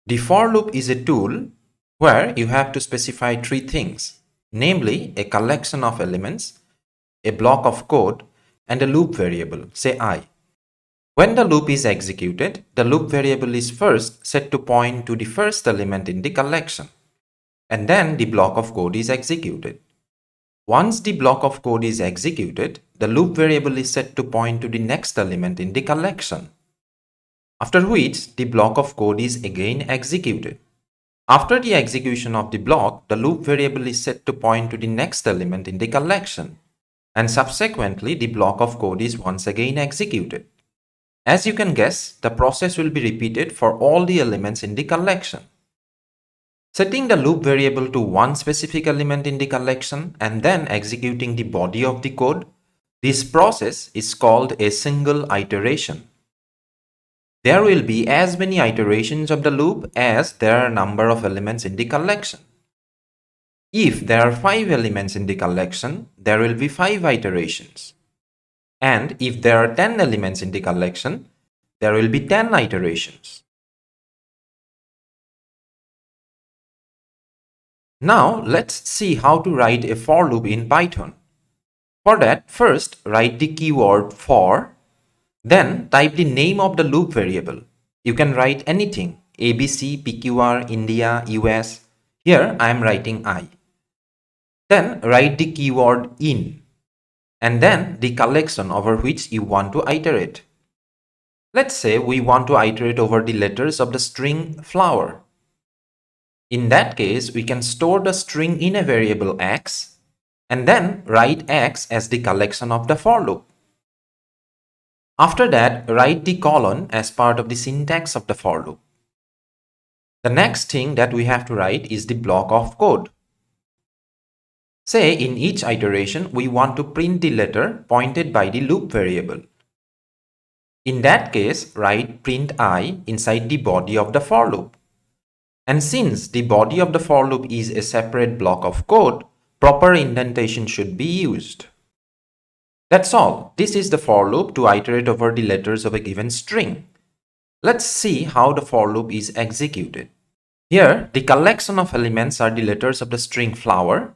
The for loop is a tool where you have to specify three things, namely a collection of elements, a block of code, and a loop variable, say I. When the loop is executed, the loop variable is first set to point to the first element in the collection, and then the block of code is executed. Once the block of code is executed, the loop variable is set to point to the next element in the collection, after which the block of code is again executed. After the execution of the block, the loop variable is set to point to the next element in the collection, and subsequently the block of code is once again executed. As you can guess, the process will be repeated for all the elements in the collection. Setting the loop variable to one specific element in the collection and then executing the body of the code, this process is called a single iteration. There will be as many iterations of the loop as there are number of elements in the collection. If there are 5 elements in the collection, there will be 5 iterations. And if there are 10 elements in the collection, there will be 10 iterations. Now let's see how to write a for loop in Python. For that, first write the keyword for, then type the name of the loop variable. You can write anything, ABC, PQR, India, US. Here I am writing I. Then write the keyword in, and then the collection over which you want to iterate. Let's say we want to iterate over the letters of the string flower. In that case, we can store the string in a variable x and then write x as the collection of the for loop. After that, write the colon as part of the syntax of the for loop. The next thing that we have to write is the block of code. Say in each iteration, we want to print the letter pointed by the loop variable. In that case, write print I inside the body of the for loop. And since the body of the for loop is a separate block of code, proper indentation should be used. That's all. This is the for loop to iterate over the letters of a given string. Let's see how the for loop is executed. Here, the collection of elements are the letters of the string flower.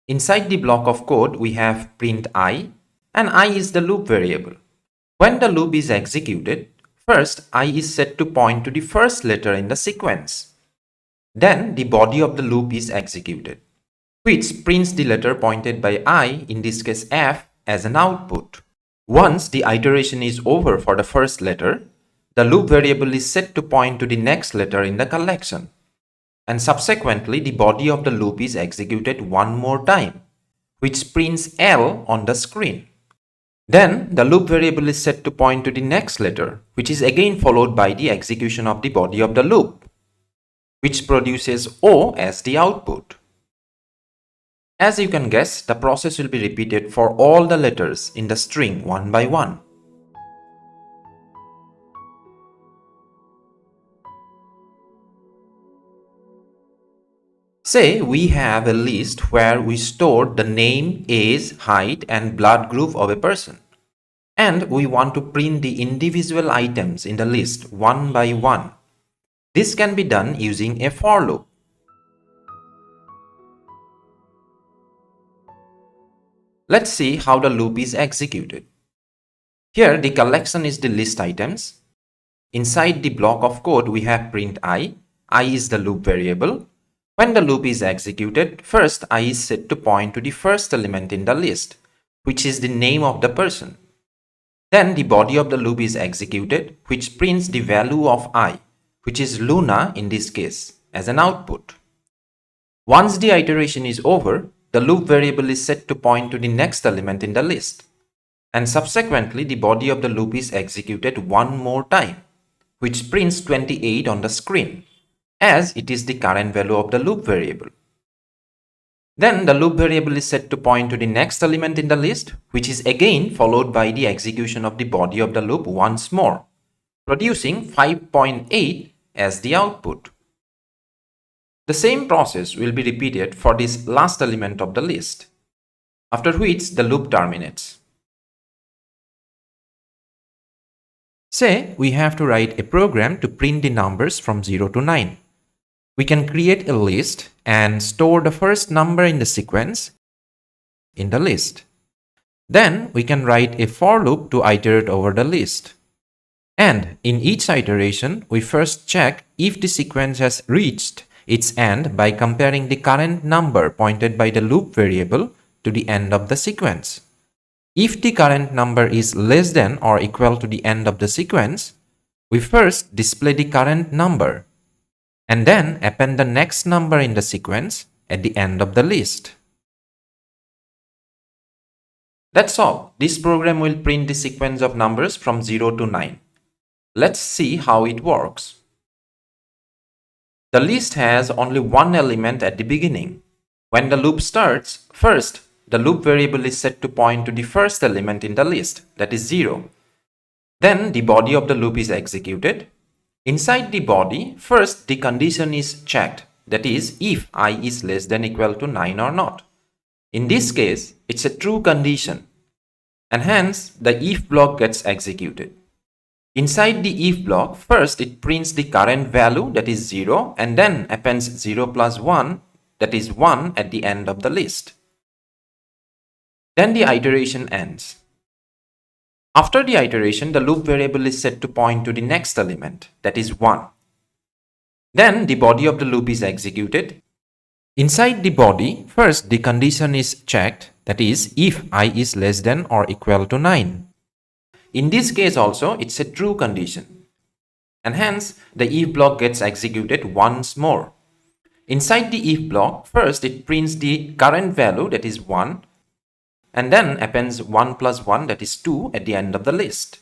Inside the block of code, we have print I, and I is the loop variable. When the loop is executed, first I is set to point to the first letter in the sequence. Then the body of the loop is executed, which prints the letter pointed by I, in this case F, as an output. Once the iteration is over for the first letter, the loop variable is set to point to the next letter in the collection, and subsequently the body of the loop is executed one more time, which prints L on the screen. Then the loop variable is set to point to the next letter, which is again followed by the execution of the body of the loop, which produces O as the output. As you can guess, the process will be repeated for all the letters in the string one by one. Say we have a list where we stored the name, age, height, and blood group of a person, and we want to print the individual items in the list one by one. This can be done using a for loop. Let's see how the loop is executed. Here the collection is the list items. Inside the block of code we have print I is the loop variable. When the loop is executed, first I is set to point to the first element in the list, which is the name of the person. Then the body of the loop is executed, which prints the value of I, which is Luna in this case, as an output. Once the iteration is over, the loop variable is set to point to the next element in the list, and subsequently the body of the loop is executed one more time, which prints 28 on the screen, as it is the current value of the loop variable. Then the loop variable is set to point to the next element in the list, which is again followed by the execution of the body of the loop once more, producing 5.8 as the output. The same process will be repeated for this last element of the list, after which the loop terminates. Say we have to write a program to print the numbers from 0 to 9. We can create a list and store the first number in the sequence in the list. Then we can write a for loop to iterate over the list. And in each iteration, we first check if the sequence has reached its end by comparing the current number pointed by the loop variable to the end of the sequence. If the current number is less than or equal to the end of the sequence, we first display the current number and then append the next number in the sequence at the end of the list. That's all. This program will print the sequence of numbers from 0 to 9. Let's see how it works. The list has only one element at the beginning. When the loop starts, first, the loop variable is set to point to the first element in the list, that is 0. Then the body of the loop is executed. Inside the body, first the condition is checked, that is, if I is less than equal to 9 or not. In this case, it's a true condition, and hence the if block gets executed. Inside the if block, first it prints the current value, that is 0, and then appends 0 plus 1, that is 1, at the end of the list. Then the iteration ends. After the iteration, the loop variable is set to point to the next element, that is 1. Then the body of the loop is executed. Inside the body, first the condition is checked, that is, if I is less than or equal to 9. In this case also, it's a true condition, and hence the if block gets executed once more. Inside the if block, first it prints the current value, that is 1, and then appends 1 plus 1, that is 2, at the end of the list.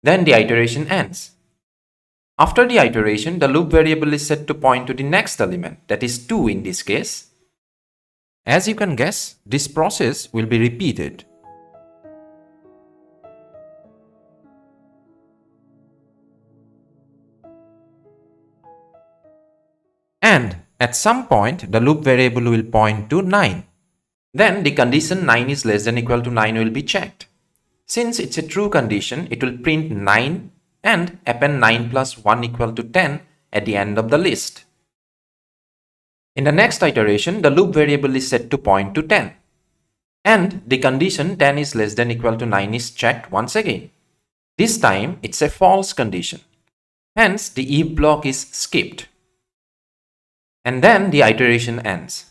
Then the iteration ends. After the iteration, the loop variable is set to point to the next element, that is 2 in this case. As you can guess, this process will be repeated. And at some point, the loop variable will point to 9. Then the condition 9 is less than equal to 9 will be checked. Since it's a true condition, it will print 9 and append 9 plus 1 equal to 10 at the end of the list. In the next iteration, the loop variable is set to point to 10. And the condition 10 is less than equal to 9 is checked once again. This time, it's a false condition. Hence, the if block is skipped. And then the iteration ends.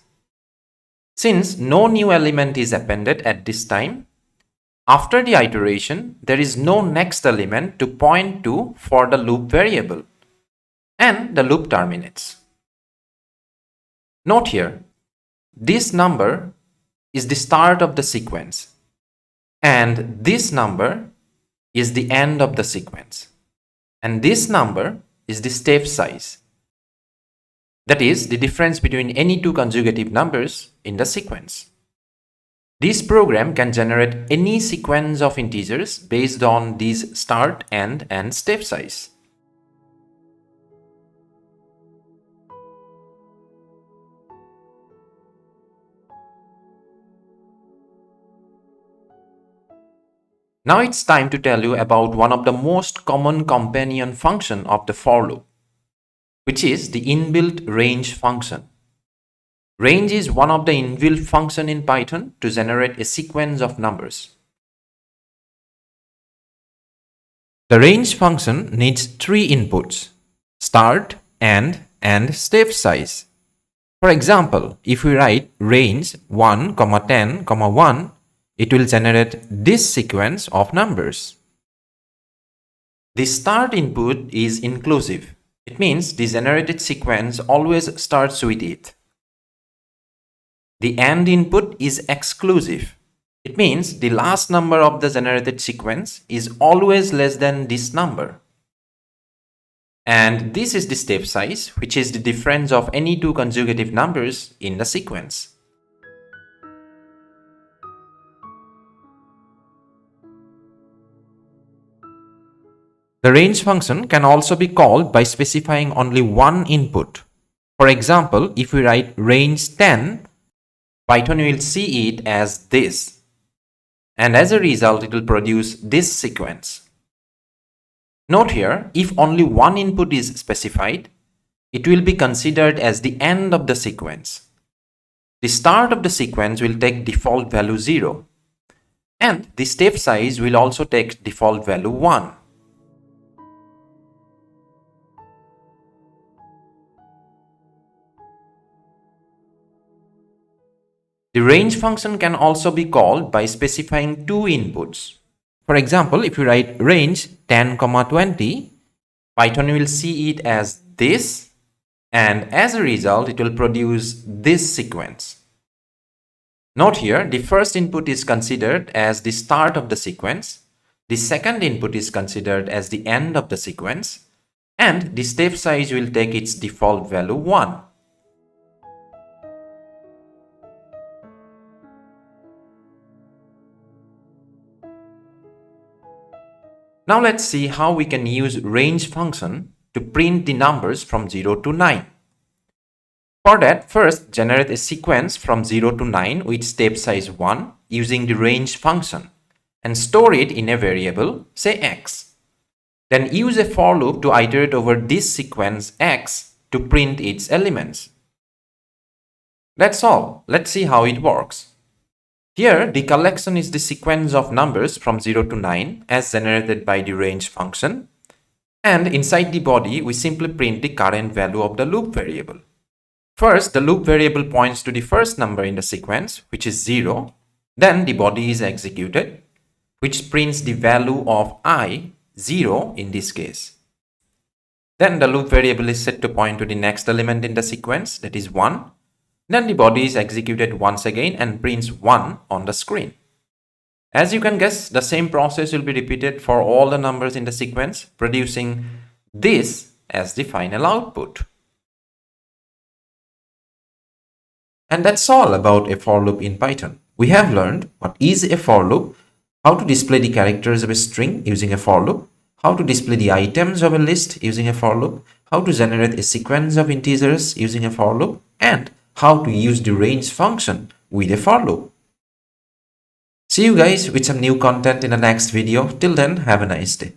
Since no new element is appended at this time, after the iteration, there is no next element to point to for the loop variable, and the loop terminates. Note here, this number is the start of the sequence, and this number is the end of the sequence, and this number is the step size. That is the difference between any two consecutive numbers in the sequence. This program can generate any sequence of integers based on these start, end, and step size. Now it's time to tell you about one of the most common companion function of the for loop, which is the inbuilt range function. Range is one of the inbuilt functions in Python to generate a sequence of numbers. The range function needs three inputs: start, end, and step size. For example, if we write range 1, 10, 1, it will generate this sequence of numbers. The start input is inclusive. It means the generated sequence always starts with it. The end input is exclusive. It means the last number of the generated sequence is always less than this number. And this is the step size, which is the difference of any two consecutive numbers in the sequence. The range function can also be called by specifying only one input. For example, if we write range 10, Python will see it as this, and as a result it will produce this sequence. Note here, if only one input is specified, it will be considered as the end of the sequence. The start of the sequence will take default value 0, and the step size will also take default value 1. The range function can also be called by specifying two inputs. For example, if you write range 10, 20, Python will see it as this, and as a result, it will produce this sequence. Note here, the first input is considered as the start of the sequence, the second input is considered as the end of the sequence, and the step size will take its default value 1. Now let's see how we can use range function to print the numbers from 0 to 9. For that, first generate a sequence from 0 to 9 with step size 1 using the range function and store it in a variable, say x. Then use a for loop to iterate over this sequence x to print its elements. That's all. Let's see how it works. Here, the collection is the sequence of numbers from 0 to 9 as generated by the range function, and inside the body, we simply print the current value of the loop variable. First, the loop variable points to the first number in the sequence, which is 0. Then the body is executed, which prints the value of I, 0 in this case. Then the loop variable is set to point to the next element in the sequence, that is 1. Then the body is executed once again and prints 1 on the screen. As you can guess, the same process will be repeated for all the numbers in the sequence, producing this as the final output. And that's all about a for loop in Python. We have learned what is a for loop, how to display the characters of a string using a for loop, how to display the items of a list using a for loop, how to generate a sequence of integers using a for loop, and how to use the range function with a for loop. See you guys with some new content in the next video. Till then, have a nice day.